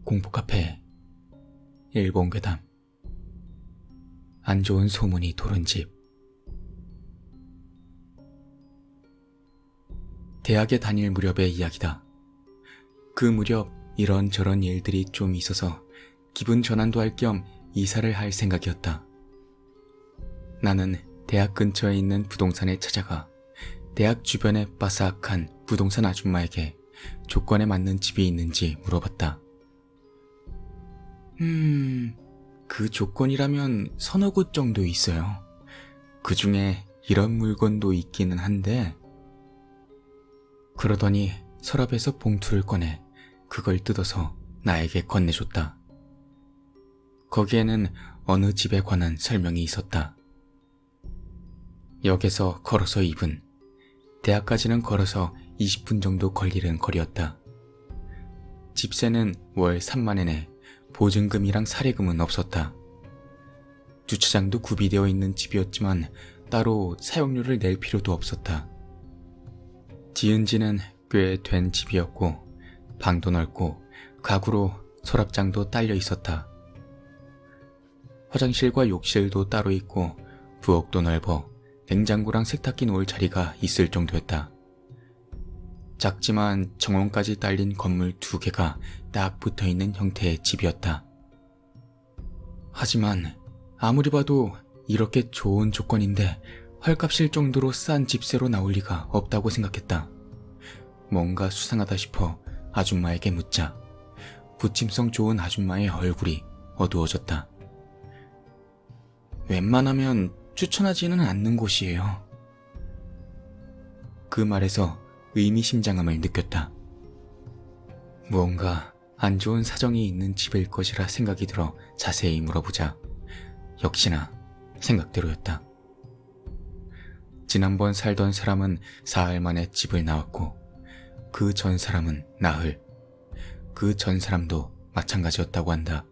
공포 카페, 일본 괴담, 안 좋은 소문이 도는 집. 대학에 다닐 무렵의 이야기다. 그 무렵 이런저런 일들이 좀 있어서 기분 전환도 할 겸 이사를 할 생각이었다. 나는 대학 근처에 있는 부동산에 찾아가 대학 주변에 바삭한 부동산 아줌마에게 조건에 맞는 집이 있는지 물어봤다. 그 조건이라면 서너 곳 정도 있어요. 그 중에 이런 물건도 있기는 한데. 그러더니 서랍에서 봉투를 꺼내 그걸 뜯어서 나에게 건네줬다. 거기에는 어느 집에 관한 설명이 있었다. 역에서 걸어서 2분, 대학까지는 걸어서 20분 정도 걸리는 거리였다. 집세는 월 3만엔에 보증금이랑 사례금은 없었다. 주차장도 구비되어 있는 집이었지만 따로 사용료를 낼 필요도 없었다. 지은 지는 꽤 된 집이었고 방도 넓고 가구로 서랍장도 딸려 있었다. 화장실과 욕실도 따로 있고 부엌도 넓어 냉장고랑 세탁기 놓을 자리가 있을 정도였다. 작지만 정원까지 딸린 건물 2개가 딱 붙어있는 형태의 집이었다. 하지만 아무리 봐도 이렇게 좋은 조건인데 헐값일 정도로 싼 집세로 나올 리가 없다고 생각했다. 뭔가 수상하다 싶어 아줌마에게 묻자 부침성 좋은 아줌마의 얼굴이 어두워졌다. 웬만하면 추천하지는 않는 곳이에요. 그 말에서 의미심장함을 느꼈다. 무언가 안 좋은 사정이 있는 집일 것이라 생각이 들어 자세히 물어보자 역시나 생각대로였다. 지난번 살던 사람은 사흘 만에 집을 나왔고 그 전 사람은 나흘, 그 전 사람도 마찬가지였다고 한다.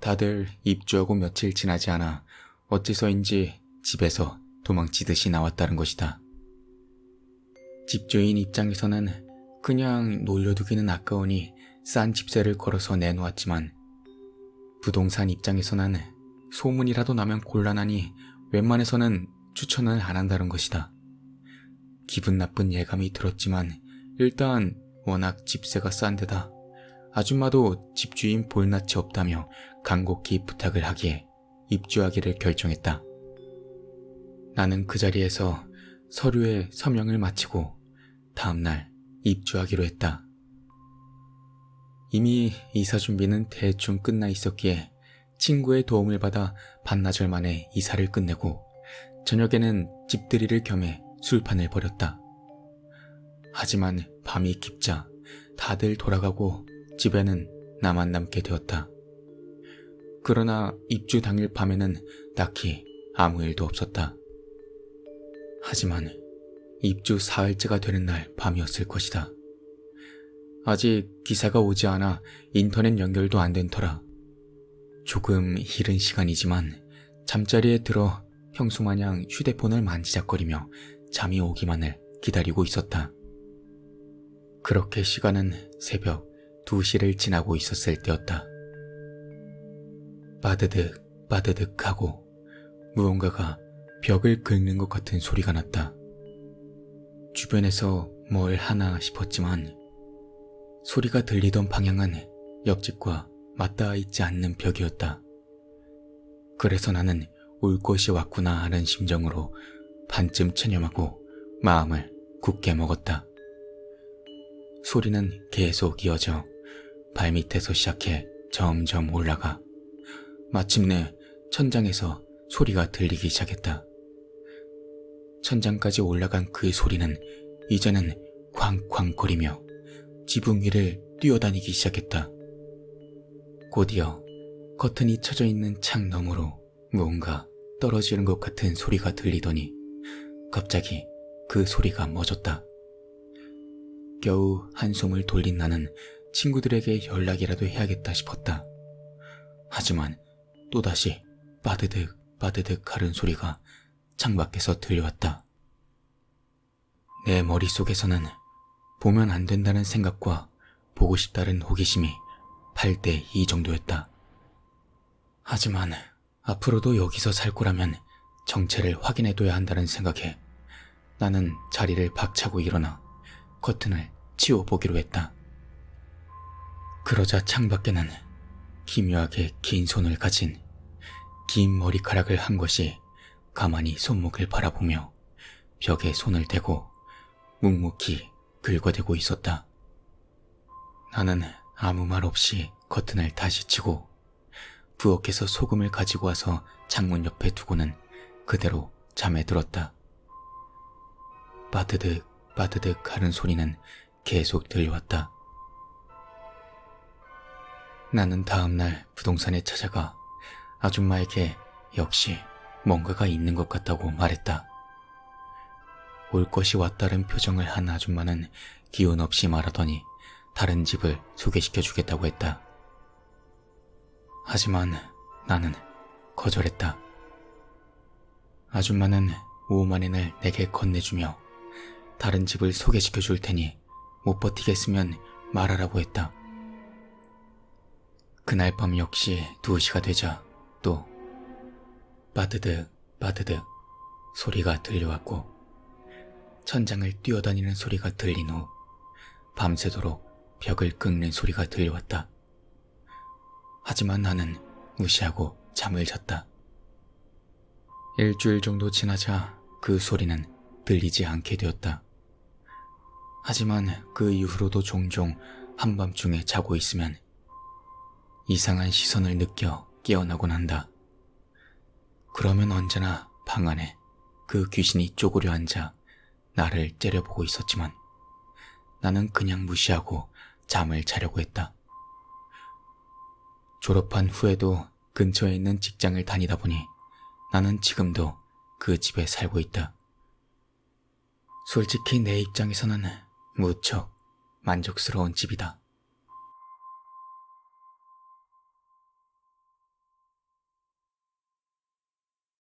다들 입주하고 며칠 지나지 않아 어째서인지 집에서 도망치듯이 나왔다는 것이다. 집주인 입장에서는 그냥 놀려두기는 아까우니 싼 집세를 걸어서 내놓았지만 부동산 입장에서는 소문이라도 나면 곤란하니 웬만해서는 추천을 안 한다는 것이다. 기분 나쁜 예감이 들었지만 일단 워낙 집세가 싼 데다 아줌마도 집주인 볼낯이 없다며 간곡히 부탁을 하기에 입주하기를 결정했다. 나는 그 자리에서 서류에 서명을 마치고 다음날 입주하기로 했다. 이미 이사 준비는 대충 끝나 있었기에 친구의 도움을 받아 반나절 만에 이사를 끝내고 저녁에는 집들이를 겸해 술판을 벌였다. 하지만 밤이 깊자 다들 돌아가고 집에는 나만 남게 되었다. 그러나 입주 당일 밤에는 딱히 아무 일도 없었다. 하지만 입주 사흘째가 되는 날 밤이었을 것이다. 아직 기사가 오지 않아 인터넷 연결도 안 된 터라 조금 이른 시간이지만 잠자리에 들어 평소마냥 휴대폰을 만지작거리며 잠이 오기만을 기다리고 있었다. 그렇게 시간은 새벽 2시를 지나고 있었을 때였다. 빠드득 빠드득 하고 무언가가 벽을 긁는 것 같은 소리가 났다. 주변에서 뭘 하나 싶었지만 소리가 들리던 방향은 옆집과 맞닿아 있지 않는 벽이었다. 그래서 나는 올 것이 왔구나 하는 심정으로 반쯤 체념하고 마음을 굳게 먹었다. 소리는 계속 이어져 발밑에서 시작해 점점 올라가 마침내 천장에서 소리가 들리기 시작했다. 천장까지 올라간 그 소리는 이제는 쾅쾅거리며 지붕 위를 뛰어다니기 시작했다. 곧이어 커튼이 쳐져 있는 창 너머로 무언가 떨어지는 것 같은 소리가 들리더니 갑자기 그 소리가 멎었다. 겨우 한숨을 돌린 나는 친구들에게 연락이라도 해야겠다 싶었다. 하지만 또다시 빠드득 빠드득 하는 소리가 창밖에서 들려왔다. 내 머릿속에서는 보면 안 된다는 생각과 보고 싶다는 호기심이 8대 2 정도였다. 하지만 앞으로도 여기서 살 거라면 정체를 확인해둬야 한다는 생각에 나는 자리를 박차고 일어나 커튼을 치워보기로 했다. 그러자 창밖에는 기묘하게 긴 손을 가진 긴 머리카락을 한 것이 가만히 손목을 바라보며 벽에 손을 대고 묵묵히 긁어대고 있었다. 나는 아무 말 없이 커튼을 다시 치고 부엌에서 소금을 가지고 와서 창문 옆에 두고는 그대로 잠에 들었다. 빠드득 빠드득 하는 소리는 계속 들려왔다. 나는 다음날 부동산에 찾아가 아줌마에게 역시 뭔가가 있는 것 같다고 말했다. 올 것이 왔다는 표정을 한 아줌마는 기운 없이 말하더니 다른 집을 소개시켜 주겠다고 했다. 하지만 나는 거절했다. 아줌마는 5만 엔을 내게 건네주며 다른 집을 소개시켜 줄 테니 못 버티겠으면 말하라고 했다. 그날 밤 역시 2시가 되자 또 빠드득 빠드득 소리가 들려왔고 천장을 뛰어다니는 소리가 들린 후 밤새도록 벽을 긁는 소리가 들려왔다. 하지만 나는 무시하고 잠을 잤다. 일주일 정도 지나자 그 소리는 들리지 않게 되었다. 하지만 그 이후로도 종종 한밤중에 자고 있으면 이상한 시선을 느껴 깨어나곤 한다. 그러면 언제나 방 안에 그 귀신이 쪼그려 앉아 나를 째려보고 있었지만 나는 그냥 무시하고 잠을 자려고 했다. 졸업한 후에도 근처에 있는 직장을 다니다 보니 나는 지금도 그 집에 살고 있다. 솔직히 내 입장에서는 무척 만족스러운 집이다.